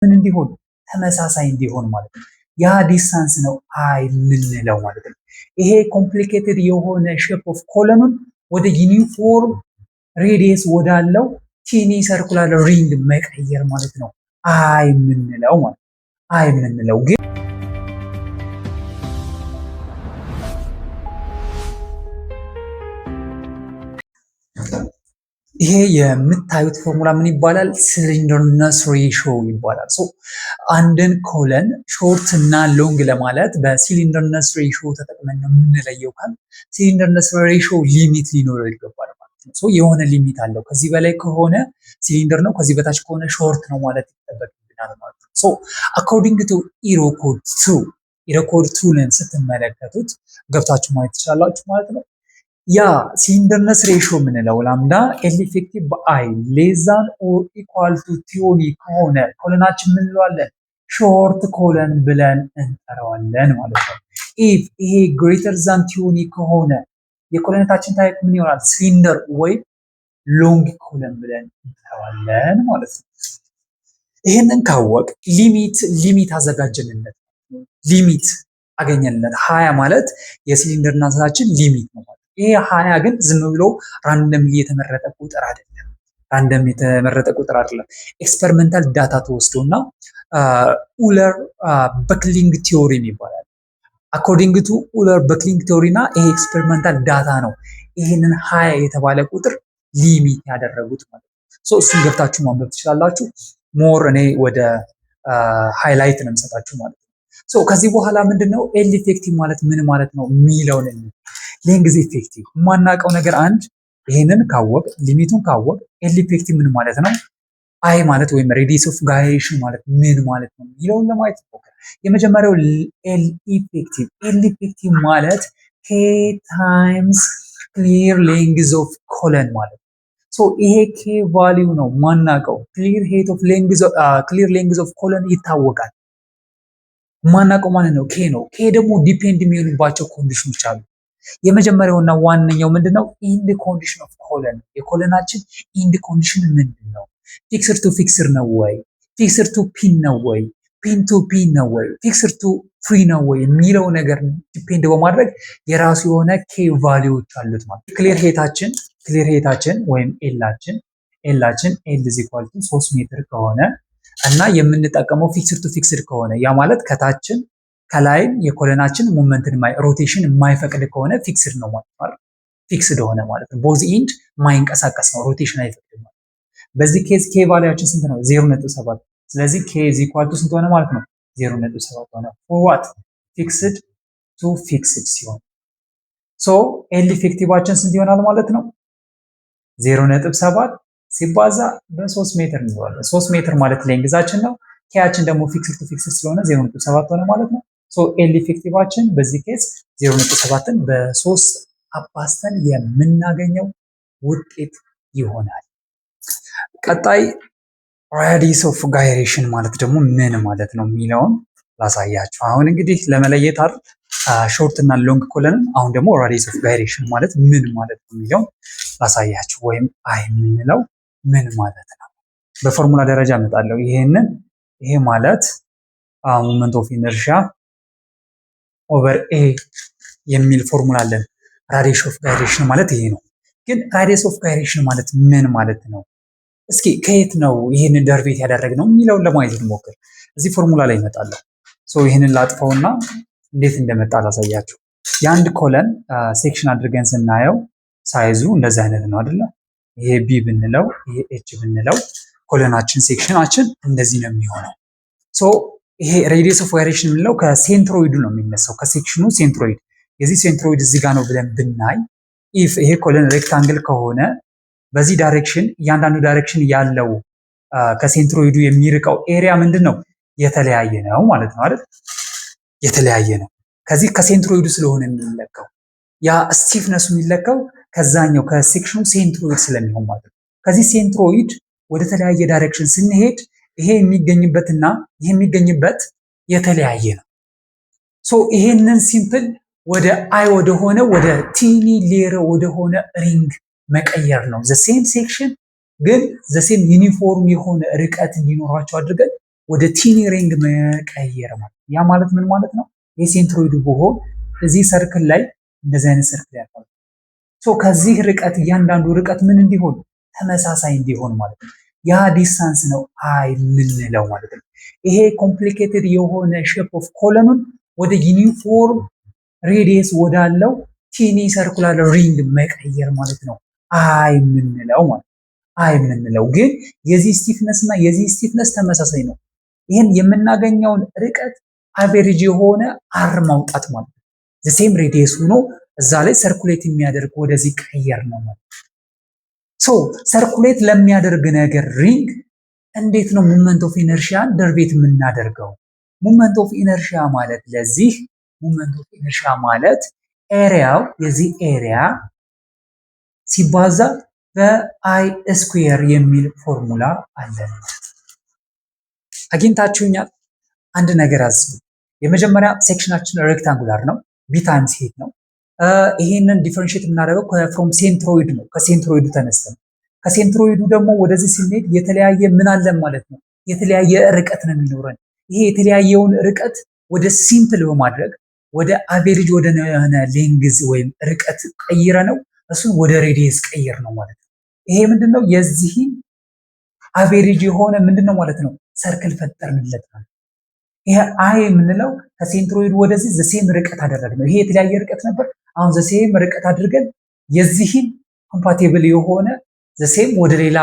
ምን እንዲሆን ተመሳሳይ እንዲሆን ማለት ነው። ያ ዲስታንስ ነው አይ የምንለው ማለት ነው። ይሄ ኮምፕሊኬትድ የሆነ ሼፕ ኦፍ ኮለኑን ወደ ዩኒፎርም ሬዲየስ ወዳለው ቲኒ ሰርኩላር ሪንግ መቀየር ማለት ነው አይ የምንለው ማለት ነው። አይ የምንለው ግን ይሄ የምታዩት ፎርሙላ ምን ይባላል? ሲሊንደርነስ ሬሾ ይባላል። አንድን ኮለን ሾርት እና ሎንግ ለማለት በሲሊንደርነስ ሬሾ ተጠቅመን ነው የምንለየው። ካል ሲሊንደርነስ ሬሾ ሊሚት ሊኖረው ይገባል ማለት ነው። የሆነ ሊሚት አለው። ከዚህ በላይ ከሆነ ሲሊንደር ነው፣ ከዚህ በታች ከሆነ ሾርት ነው ማለት ይጠበቅብናል ማለት ነው። አኮርዲንግ ቱ ኢሮኮድ 2 ስትመለከቱት ገብታችሁ ማየት ትችላላችሁ ማለት ነው። ያ ሲሊንደርነስ ሬሾ የምንለው ላምዳ ኤል ኢፌክቲቭ በአይ ሌዛን ኦር ኢኳል ቱ ቲዮኒ ከሆነ ኮለናችን ምን እንለዋለን? ሾርት ኮለን ብለን እንጠራዋለን ማለት ነው። ኢፍ ይሄ ግሬተር ዛን ቲዮኒ ከሆነ የኮለነታችን ታይፕ ምን ይሆናል? ሲሊንደር ወይም ሎንግ ኮለን ብለን እንጠራዋለን ማለት ነው። ይሄንን ካወቅ ሊሚት አዘጋጀንለት፣ ሊሚት አገኘንለት። 20 ማለት የሲሊንደርነታችን ሊሚት ነው ማለት ነው። ይሄ 20 ግን ዝም ብሎ ራንደም የተመረጠ ቁጥር አይደለም። ኤክስፐሪመንታል ዳታ ተወስዶና ኡለር በክሊንግ ቲዮሪ ይባላል። አኮርዲንግ ቱ ኡለር በክሊንግ ቲዮሪ እና ይሄ ኤክስፐሪመንታል ዳታ ነው ይሄንን 20 የተባለ ቁጥር ሊሚት ያደረጉት ማለት ነው። እሱን ገብታችሁ ማንበብ ትችላላችሁ። ሞር እኔ ወደ ሃይላይት ነው የምሰጣችሁ ማለት ነው። ከዚህ በኋላ ምንድነው ኤል ኢፌክቲቭ ማለት ምን ማለት ነው የሚለውን ሌንግዝ ኢፌክቲቭ የማናውቀው ነገር አንድ ይሄንን ካወቅ ሊሚቱን ካወቅ ኤል ኢፌክቲቭ ምን ማለት ነው፣ አይ ማለት ወይም ሬዲየስ ኦፍ ጋይሬሽን ማለት ምን ማለት ነው የሚለውን ለማየት ሞክር። የመጀመሪያው ኤል ኢፌክቲቭ ማለት ኬ ታይምስ ክሊር ሌንግዝ ኦፍ ኮለን ማለት ነው። ይሄ ኬ ቫልዩ ነው ማናውቀው። ክሊር ሌንግዝ ኦፍ ኮለን ይታወቃል። ማናውቀው ማለት ነው ኬ ነው። ኬ ደግሞ ዲፔንድ የሚሆንባቸው ኮንዲሽኖች አሉ። የመጀመሪያውና ዋነኛው ምንድነው? ኢንድ ኮንዲሽን ኦፍ ኮለን። የኮለናችን ኢንድ ኮንዲሽን ምንድነው? ፊክስድ ቱ ፊክስድ ነው ወይ? ፊክስድ ቱ ፒን ነው ወይ? ፒን ቱ ፒን ነው ወይ? ፊክስድ ቱ ፍሪ ነው ወይ የሚለው ነገር ዲፔንድ በማድረግ የራሱ የሆነ ኬ ቫልዩዎች አሉት ማለት ነው። ክሊር ሄታችን ወይም ኤላችን ኤል ኢዝ ኢኳል ቱ 3 ሜትር ከሆነ እና የምንጠቀመው ፊክስድ ቱ ፊክስድ ከሆነ ያ ማለት ከታችን ከላይም የኮለናችን ሞመንትን ሮቴሽን የማይፈቅድ ከሆነ ፊክስድ ነው ማለት ነው። ፊክስድ ሆነ ማለት ነው። ቦዝ ኢንድ የማይንቀሳቀስ ነው፣ ሮቴሽን አይፈቅድም ማለት ነው። በዚህ ኬዝ ኬ ቫልዩአችን ስንት ነው? 0.7። ስለዚህ ኬ ኢዝ ኢኳል ቱ ስንት ሆነ ማለት ነው? 0.7 ሆነ። ፎር ዋት? ፊክስድ ቱ ፊክስድ ሲሆን ኤል ኢፌክቲቫችን ስንት ይሆናል ማለት ነው? 0.7 ሲባዛ በ3 ሜትር እንለዋለን። 3 ሜትር ማለት ሌንግዛችን ነው። ኬያችን ደግሞ ፊክስድ ቱ ፊክስድ ስለሆነ 0.7 ሆነ ማለት ነው። ኤል ኢፌክቲቫችን በዚህ ኬስ 0.7ን በ3 አባዝተን የምናገኘው ውጤት ይሆናል። ቀጣይ ራዲየስ ኦፍ ጋይሬሽን ማለት ደግሞ ምን ማለት ነው የሚለውን ላሳያችሁ። አሁን እንግዲህ ለመለየት አይደል ሾርት እና ሎንግ ኮለንን፣ አሁን ደግሞ ራዲየስ ኦፍ ጋይሬሽን ማለት ምን ማለት ነው የሚለውን ላሳያችሁ። ወይም አይ የምንለው ምን ማለት ነው በፎርሙላ ደረጃ እመጣለሁ። ይሄ ማለት ሞመንት ኦፍ ኢነርሺያ ኦቨር ኤ የሚል ፎርሙላ አለን። ራዲየስ ኦፍ ጋይሬሽን ማለት ይሄ ነው። ግን ራዲየስ ኦፍ ጋይሬሽን ማለት ምን ማለት ነው? እስኪ ከየት ነው ይሄንን ደርቤት ያደረግነው የሚለውን ለማየት እንሞክር። እዚህ ፎርሙላ ላይ እመጣለሁ። ይሄንን ላጥፈውና እንዴት እንደመጣ ላሳያችሁ። የአንድ ኮለን ሴክሽን አድርገን ስናየው ሳይዙ እንደዚህ አይነት ነው አይደለ? ይሄ ቢ ብንለው ይሄ ኤች ብንለው ኮለናችን ሴክሽናችን እንደዚህ ነው የሚሆነው። ይሄ ሬዲየስ ኦፍ ጋይሬሽን የምንለው ከሴንትሮይዱ ነው የሚነሳው፣ ከሴክሽኑ ሴንትሮይድ። የዚህ ሴንትሮይድ እዚህ ጋር ነው ብለን ብናይ ኢፍ ይሄ ኮለን ሬክታንግል ከሆነ በዚህ ዳይሬክሽን እያንዳንዱ ዳይሬክሽን ያለው ከሴንትሮይዱ የሚርቀው ኤሪያ ምንድን ነው? የተለያየ ነው ማለት ነው አይደል? የተለያየ ነው። ከዚህ ከሴንትሮይዱ ስለሆነ የሚለካው ያ ስቲፍነሱ የሚለካው ከዛኛው ከሴክሽኑ ሴንትሮይድ ስለሚሆን ማለት ነው። ከዚህ ሴንትሮይድ ወደ ተለያየ ዳይሬክሽን ስንሄድ ይሄ የሚገኝበትና ይሄ የሚገኝበት የተለያየ ነው። ይሄንን ሲምፕል ወደ አይ ወደሆነ ወደ ቲኒ ሌየር ወደሆነ ሪንግ መቀየር ነው። ዘ ሴም ሴክሽን ግን ዘ ሴም ዩኒፎርም የሆነ ርቀት እንዲኖራቸው አድርገን ወደ ቲኒ ሪንግ መቀየር ማለት ያ ማለት ምን ማለት ነው? የሴንትሮይዱ ብሆን እዚህ ሰርክል ላይ እንደዚህ አይነት ሰርክል ያለው ከዚህ ርቀት እያንዳንዱ ርቀት ምን እንዲሆን ተመሳሳይ እንዲሆን ማለት ነው። ያ ዲስታንስ ነው አይ የምንለው ማለት ነው። ይሄ ኮምፕሊኬትድ የሆነ ሼፕ ኦፍ ኮለኑን ወደ ዩኒፎርም ሬዲየስ ወዳለው ቲኒ ሰርኩላር ሪንግ መቀየር ማለት ነው አይ የምንለው ማለት ነው። አይ የምንለው ግን የዚህ ስቲፍነስ እና የዚህ ስቲፍነስ ተመሳሳይ ነው። ይህን የምናገኘውን ርቀት አቬሬጅ የሆነ አር ማውጣት ማለት ነው። ዘሴም ሬዲየስ ሆኖ እዛ ላይ ሰርኩሌት የሚያደርግ ወደዚህ ቀየር ነው ማለት ነው። ሰርኩሌት ለሚያደርግ ነገር ሪንግ እንዴት ነው ሙመንት ኦፍ ኢነርሺያን ደርቤት የምናደርገው? ሙመንት ኦፍ ኢነርሺያ ማለት ለዚህ ሙመንት ኦፍ ኢነርሺያ ማለት ኤሪያው የዚህ ኤሪያ ሲባዛ በአይ ስኩዌር የሚል ፎርሙላ አለን። አግኝታችሁኛል? አንድ ነገር አስቡ። የመጀመሪያ ሴክሽናችን ሬክታንጉላር ነው፣ ቢ ታይምስ ሄድ ነው። ይሄንን ዲፈረንሺየት የምናደርገው ፍሮም ሴንትሮይድ ነው። ከሴንትሮይዱ ተነስተን ከሴንትሮይዱ ደግሞ ወደዚህ ስንሄድ የተለያየ ምን አለን ማለት ነው። የተለያየ ርቀት ነው የሚኖረን። ይሄ የተለያየውን ርቀት ወደ ሲምፕል በማድረግ ወደ አቬሬጅ ወደ ሌንግዝ ወይም ርቀት ቀይረ ነው እሱን ወደ ሬዲየስ ቀይር ነው ማለት ነው። ይሄ ምንድነው? የዚህ አቬሬጅ የሆነ ምንድነው ማለት ነው ሰርክል ፈጠርንለት ማለት ነው። ይሄ አይ የምንለው ከሴንትሮይዱ ወደዚህ ዘሴም ርቀት አደረግነው። ይሄ የተለያየ ርቀት ነበር። አሁን ዘሴም ርቀት አድርገን የዚህን ኮምፓቲብል የሆነ ዘሴም ወደ ሌላ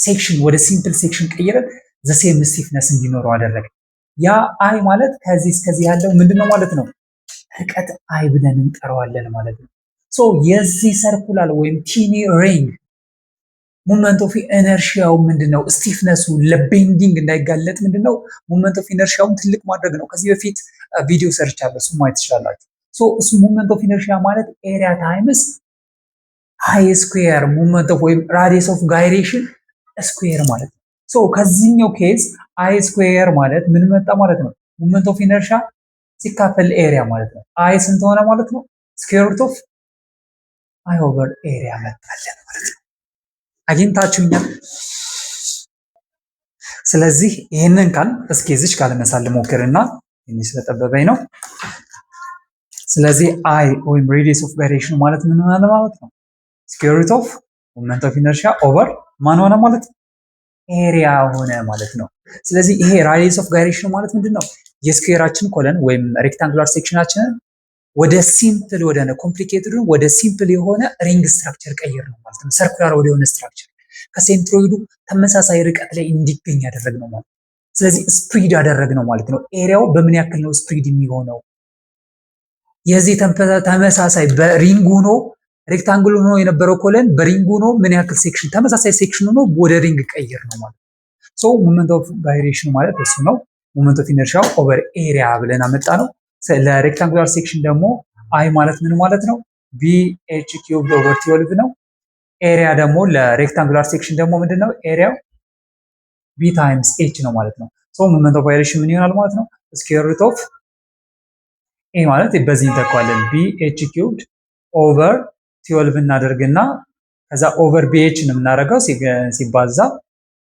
ሴክሽን ወደ ሲምፕል ሴክሽን ቀይረን ዘሴም ስቲፍነስ እንዲኖረው አደረግን። ያ አይ ማለት ከዚህ እስከዚህ ያለው ምንድነው ማለት ነው ርቀት አይ ብለን እንጠራዋለን ማለት ነው። የዚህ ሰርኩላር ወይም ቲኒ ሪንግ ሙመንት ኦፍ ኢነርሺያው ምንድነው? ስቲፍነሱ ለቤንዲንግ እንዳይጋለጥ ምንድነው ሙመንት ኦፍ ኢነርሺያውን ትልቅ ማድረግ ነው። ከዚህ በፊት ቪዲዮ ሰርቻለሁ፣ እሱ ማየት ትችላላችሁ። እሱ ሙመንት ኦፍ ኢነርሺያ ማለት ኤሪያ ታይምስ አይ ስኩዌር ሙመንት ኦፍ ወይም ራዲየስ ኦፍ ጋይሬሽን ስኩዌር ማለት ነው። ከዚህኛው ኬዝ አይ ስኩዌር ማለት ምን መጣ ማለት ነው? ሙመንት ኦፍ ኢነርሺያ ሲካፈል ኤሪያ ማለት ነው። አይ ስንት ሆነ ማለት ነው? ስኩዌር ሩት ኦፍ አይ ኦቨር ኤሪያ መጣለን ማለት ነው። አግኝታችሁኛል? ስለዚህ ይህንን ቃል እስኪ እዚች ቃል መሳል ሞክርና ትንሽ ስለጠበበኝ ነው። ስለዚህ አይ ወይም ሬዲየስ ኦፍ ጋይሬሽን ማለት ምን ሆነ ማለት ነው? ስኩዌር ሩት ኦፍ ሞመንት ኦፍ ኢነርሺያ ኦቨር ማን ሆነ ማለት ነው? ኤሪያ ሆነ ማለት ነው። ስለዚህ ይሄ ራዲየስ ኦፍ ጋይሬሽን ማለት ምንድነው? የስኩዌራችን ኮለን ወይም ሬክታንጉላር ሴክሽናችንን ወደ ሲምፕል ወደ ኮምፕሊኬትድ ወደ ሲምፕል የሆነ ሪንግ ስትራክቸር ቀይር ነው ማለት ነው። ሰርኩላር ወደ የሆነ ስትራክቸር ከሴንትሮይዱ ተመሳሳይ ርቀት ላይ እንዲገኝ ያደረግነው ማለት ነው። ስለዚህ ስፕሪድ ያደረግነው ማለት ነው። ኤሪያው በምን ያክል ነው ስፕሪድ የሚሆነው? የዚህ ተመሳሳይ በሪንግ ሆኖ ሬክታንግል ሆኖ የነበረው ኮለን በሪንግ ሆኖ ምን ያክል ሴክሽን ተመሳሳይ ሴክሽን ሆኖ ወደ ሪንግ ቀይር ነው ማለት ነው። ሞመንት ኦፍ ጋይሬሽን ማለት እሱ ነው። ሞመንት ኦፍ ኢነርሺያው ኦቨር ኤሪያ ብለን አመጣ ነው። ለሬክታንጉላር ሴክሽን ደግሞ አይ ማለት ምን ማለት ነው? ቢ ኤች ኪዩብ ኦቨር 12 ነው። ኤሪያ ደግሞ ለሬክታንጉላር ሴክሽን ደግሞ ምንድነው? ኤሪያው ቢ ታይምስ ኤች ነው ማለት ነው። ሞመንት ኦፍ ጋይሬሽን ምን ይሆናል ማለት ነው? ስኩዌር ሩት ኦፍ ኤ ማለት በዚህ እንተካዋለን ቢ ኤች ኪዩብ ኦቨር 12 እናደርግና ከዛ ኦቨር ቢ ኤች ነው የምናደርገው ሲባዛ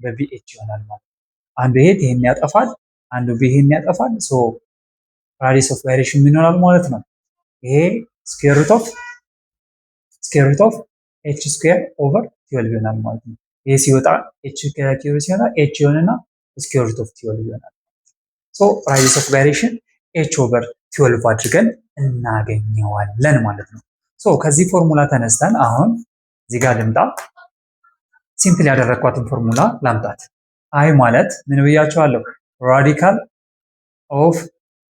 በቢ ኤች ይሆናል ማለት ነው። አንዱ ይሄን ያጠፋል፣ አንዱ ይሄን ያጠፋል። ራዲየስ ኦፍ ጋይሬሽን ምን ይሆናል ማለት ነው? ይሄ ስኩዌር ሩት ኦፍ ኤች ስኩዌር ኦቨር 12 ይሆናል ማለት ነው። ይሄ ሲወጣ ኤች ኪዩብ ሲሆን ኤች ይሆንና ስኩዌር ሩት ኦፍ 12 ይሆናል። ራዲየስ ኦፍ ጋይሬሽን ኤች ኦቨር 12 አድርገን እናገኘዋለን ማለት ነው። ከዚህ ፎርሙላ ተነስተን አሁን እዚህ ጋር ልምጣ። ሲምፕል ያደረኳትን ፎርሙላ ላምጣት። አይ ማለት ምን ብያቸዋለሁ? ራዲካል ኦፍ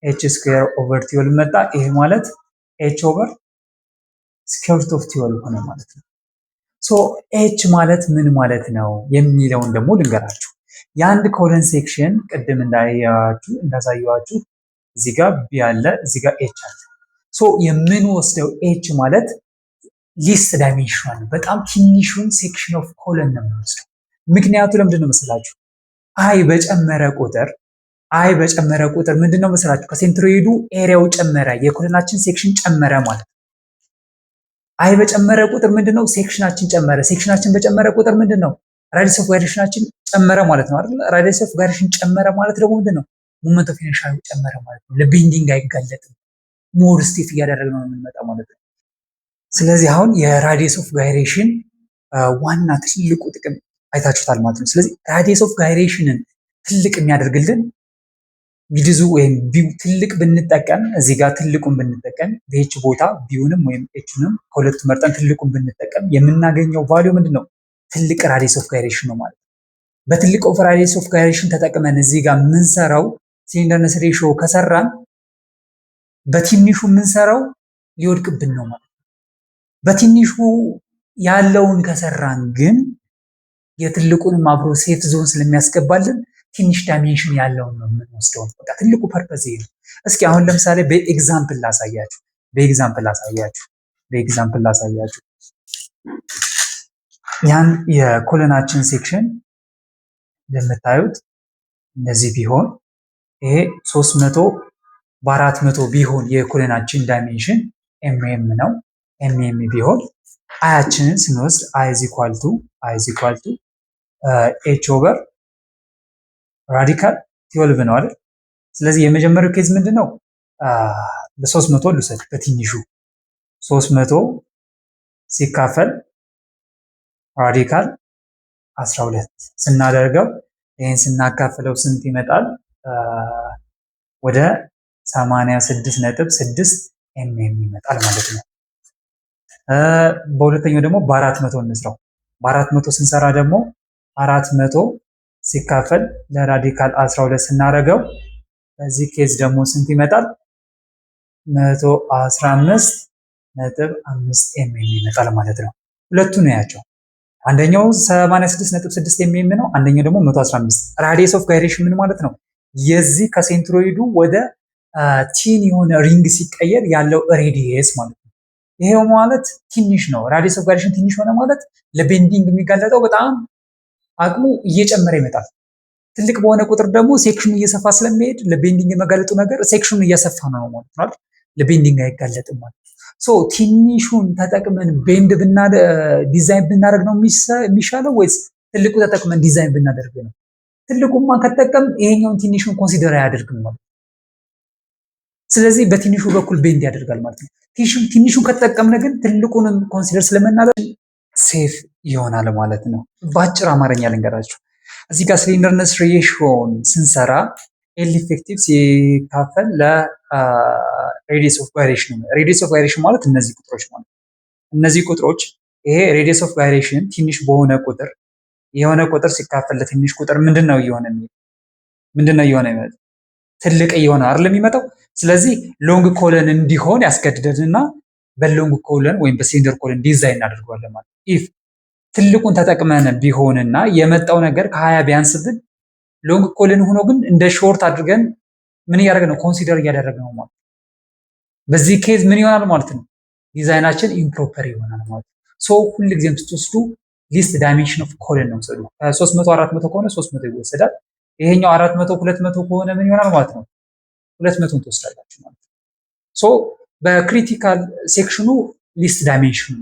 ኤች ስኩዌር ኦቨር 12 መጣ። ይሄ ማለት ኤች ኦቨር ስኩዌር ሩት ኦፍ 12 ሆነ ማለት ነው። ኤች ማለት ምን ማለት ነው የሚለውን ደግሞ ልንገራችሁ። የአንድ ኮለን ሴክሽን ቅድም እንዳሳየዋችሁ እዚህ ጋር ቢ አለ፣ እዚህ ጋር ኤች አለ። የምንወስደው ኤች ማለት ሊስት ዳይሜንሽን በጣም ትንሹን ሴክሽን ኦፍ ኮለን ነው የምንወስደው። ምክንያቱ ለምንድን ነው መሰላችሁ? አይ በጨመረ ቁጥር ምንድነው መሰላችሁ? ከሴንትሮይዱ ኤሪያው ጨመረ፣ የኮለናችን ሴክሽን ጨመረ ማለት ነው። አይ በጨመረ ቁጥር ምንድነው? ሴክሽናችን ጨመረ። ሴክሽናችን በጨመረ ቁጥር ምንድነው? ራዲየስ ኦፍ ጋይሬሽናችን ጨመረ ማለት ነው አይደል? ራዲየስ ኦፍ ጋይሬሽን ጨመረ ማለት ደግሞ ምንድን ነው? ሞመንት ኦፍ ኢነርሻ ጨመረ ማለት ነው። ለቤንዲንግ አይጋለጥም። ሞር ስቲፍ እያደረግነው ነው የምንመጣ ማለት ነው። ስለዚህ አሁን የራዲየስ ኦፍ ጋይሬሽን ዋና ትልቁ ጥቅም አይታችሁታል ማለት ነው። ስለዚህ ራዲየስ ኦፍ ጋይሬሽንን ትልቅ የሚያደርግልን ቢድዙ ወይም ቢው ትልቅ ብንጠቀም እዚህ ጋር ትልቁን ብንጠቀም በኤች ቦታ ቢውንም ወይም ኤችንም ከሁለቱ መርጠን ትልቁን ብንጠቀም የምናገኘው ቫልዩ ምንድነው? ትልቅ ራዲየስ ኦፍ ጋይሬሽን ነው ማለት ነው። በትልቅ ኦፍ ራዲየስ ኦፍ ጋይሬሽን ተጠቅመን እዚህ ጋር የምንሰራው ሲሊንደርነስ ሬሽዮ ከሰራን በትንሹ የምንሰራው ሊወድቅብን ነው ማለት ነው። በትንሹ ያለውን ከሰራን ግን የትልቁንም አብሮ ሴፍ ዞን ስለሚያስገባልን ትንሽ ዳይሜንሽን ያለውን ነው የምንወስደው። በቃ ትልቁ ፐርፐዝ ይሄ ነው። እስኪ አሁን ለምሳሌ በኤግዛምፕል ላሳያችሁ ያን የኮለናችን ሴክሽን እንደምታዩት እንደዚህ ቢሆን ይሄ 300 በ400 ቢሆን የኮለናችን ዳይሜንሽን ኤምኤም ነው። ኤምኤም ቢሆን አያችንን ስንወስድ አይ ኢዝ ኢኳል ቱ ኤች ኦቨር ራዲካል 12 ነው አይደል? ስለዚህ የመጀመሪያው ኬዝ ምንድነው? በ300 ልውሰድ። በትንሹ 300 ሲካፈል ራዲካል 12 ስናደርገው ይሄን ስናካፍለው ስንት ይመጣል? ወደ 86.6 ኤምኤም ይመጣል ማለት ነው። በሁለተኛው ደግሞ በ400 እንስራው። በ400 ስንሰራ ደግሞ 400 ሲካፈል ለራዲካል 12 ስናደርገው በዚህ ኬዝ ደግሞ ስንት ይመጣል? 115.5 ኤምኤም ይመጣል ማለት ነው። ሁለቱን ያቸው አንደኛው 86.6 ኤምኤም ነው፣ አንደኛው ደግሞ 115። ራዲየስ ኦፍ ጋይሬሽን ምን ማለት ነው? የዚህ ከሴንትሮይዱ ወደ ቲን የሆነ ሪንግ ሲቀየር ያለው ሬዲየስ ማለት ነው። ይሄው ማለት ትንሽ ነው። ራዲየስ ኦፍ ጋይሬሽን ትንሽ ሆነ ማለት ለቤንዲንግ የሚጋለጠው በጣም አቅሙ እየጨመረ ይመጣል። ትልቅ በሆነ ቁጥር ደግሞ ሴክሽኑ እየሰፋ ስለሚሄድ ለቤንዲንግ የመጋለጡ ነገር ሴክሽኑ እየሰፋ ነው ማለት ነው። ለቤንዲንግ አይጋለጥም ማለት ነው። ሶ ትንሹን ተጠቅመን ቤንድ ዲዛይን ብናደርግ ነው የሚሻለው ወይስ ትልቁ ተጠቅመን ዲዛይን ብናደርግ ነው? ትልቁማ ከተጠቀም ይሄኛውን ትንሹን ኮንሲደር አያደርግም ማለት ነው። ስለዚህ በትንሹ በኩል ቤንድ ያደርጋል ማለት ነው። ትንሹን ከተጠቀምን ግን ትልቁንም ኮንሲደር ስለምናደርግ ሴፍ ይሆናል ማለት ነው። በአጭር አማርኛ ልንገራችሁ። እዚህ ጋር ሲሊንደርነስ ሬሽዮን ስንሰራ ኤል ኢፌክቲቭ ሲካፈል ለሬዲየስ ኦፍ ጋይሬሽን ነው። ሬዲየስ ኦፍ ጋይሬሽን ማለት እነዚህ ቁጥሮች ማለት እነዚህ ቁጥሮች ይሄ ሬዲየስ ኦፍ ጋይሬሽን ትንሽ በሆነ ቁጥር የሆነ ቁጥር ሲካፈል ለትንሽ ቁጥር ምንድነው እየሆነ የሚመጣው? ትልቅ እየሆነ አይደል የሚመጣው። ስለዚህ ሎንግ ኮለን እንዲሆን ያስገድደንና በሎንግ ኮለን ወይም በሲሊንደር ኮለን ዲዛይን እናደርገዋለን ማለት ኢፍ ትልቁን ተጠቅመን ቢሆንና የመጣው ነገር ከ20 ቢያንስብን ሎንግ ኮለን ሆኖ ግን እንደ ሾርት አድርገን ምን እያደረግን ነው? ኮንሲደር እያደረግን ነው ማለት። በዚህ ኬዝ ምን ይሆናል ማለት ነው? ዲዛይናችን ኢምፕሮፐር ይሆናል ማለት ነው። ሶ ሁልጊዜም ስትወስዱ ሊስት ዳይሜንሽን ኦፍ ኮለን ነው የምትወስዱ። 300 400 ከሆነ 300 ይወሰዳል። ይሄኛው 400 200 ከሆነ ምን ይሆናል ማለት ነው? 200ን ትወስዳላችሁ ማለት ነው። ሶ በክሪቲካል ሴክሽኑ ሊስት ዳይሜንሽን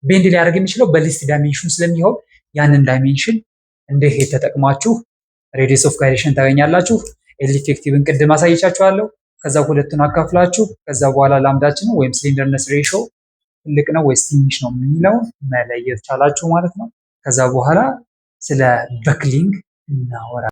ቤንድ ሊያደርግ የሚችለው በሊስት ዳይሜንሽን ስለሚሆን ያንን ዳይሜንሽን እንደ ሄድ ተጠቅማችሁ ሬዲየስ ኦፍ ጋይሬሽን ታገኛላችሁ። ኤል ኢፌክቲቭን ቅድም አሳይቻችኋለሁ። ከዛ ሁለቱን አካፍላችሁ ከዛ በኋላ ላምዳችን ወይም ሲሊንደርነስ ሬሽዮ ትልቅ ነው ወይስ ትንሽ ነው የሚለው መለየት ቻላችሁ ማለት ነው። ከዛ በኋላ ስለ በክሊንግ እናወራለን።